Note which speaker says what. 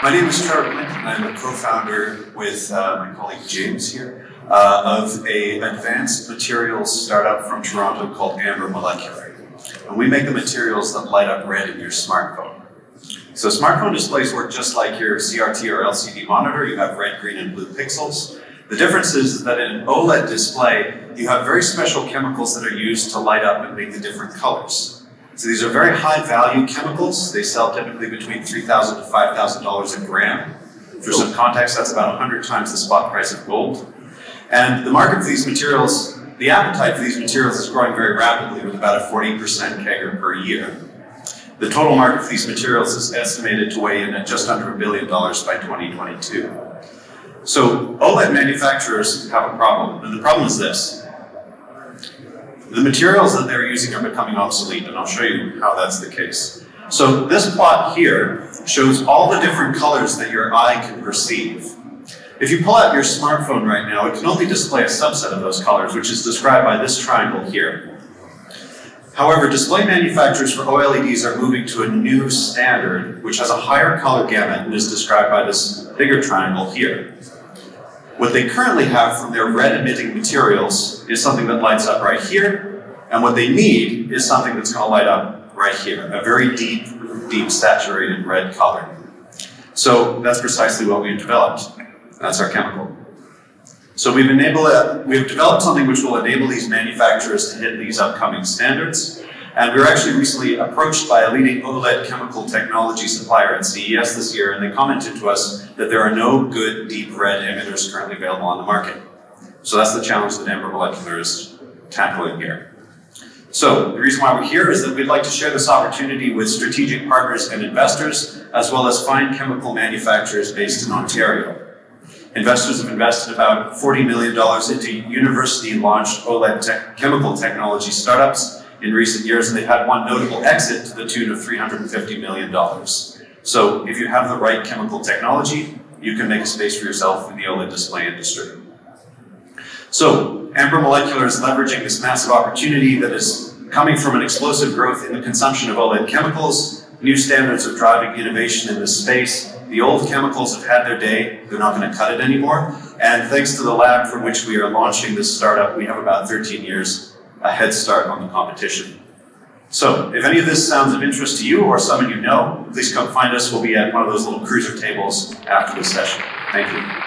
Speaker 1: My name is Trevor Plint, and I'm a co-founder with my colleague James here of an advanced materials startup from Toronto called Amber Molecular. And we make the materials that light up red in your smartphone. So smartphone displays work just like your CRT or LCD monitor. You have red, green, and blue pixels. The difference is that in an OLED display, you have very special chemicals that are used to light up and make the different colors. So these are very high value chemicals. They sell typically between $3,000 to $5,000 a gram. For some context, that's about 100 times the spot price of gold. And the market for these materials, the appetite for these materials is growing very rapidly with about a 40% CAGR per year. The total market for these materials is estimated to weigh in at just under $1 billion by 2022. So OLED manufacturers have a problem, and the problem is this. The materials that they're using are becoming obsolete, and I'll show you how that's the case. So this plot here shows all the different colors that your eye can perceive. If you pull out your smartphone right now, it can only display a subset of those colors, which is described by this triangle here. However, display manufacturers for OLEDs are moving to a new standard, which has a higher color gamut and is described by this bigger triangle here. What they currently have from their red-emitting materials is something that lights up right here, and what they need is something that's going to light up right here, a very deep saturated red color. So that's precisely what we've developed. That's our chemical. So we've developed something which will enable these manufacturers to hit these upcoming standards. And we were actually recently approached by a leading OLED chemical technology supplier at CES this year, and they commented to us that there are no good deep red emitters currently available on the market. So that's the challenge that Amber Molecular is tackling here. So the reason why we're here is that we'd like to share this opportunity with strategic partners and investors, as well as fine chemical manufacturers based in Ontario. Investors have invested about $40 million into university-launched OLED chemical technology startups in recent years, and they've had one notable exit to the tune of $350 million. So if you have the right chemical technology, you can make a space for yourself in the OLED display industry. So Amber Molecular is leveraging this massive opportunity that is coming from an explosive growth in the consumption of OLED chemicals. New standards are driving innovation in this space. The old chemicals have had their day. They're not going to cut it anymore. And thanks to the lab from which we are launching this startup, we have about 13 years a head start on the competition. So if any of this sounds of interest to you or someone you know, please come find us. We'll be at one of those little cruiser tables after this session. Thank you.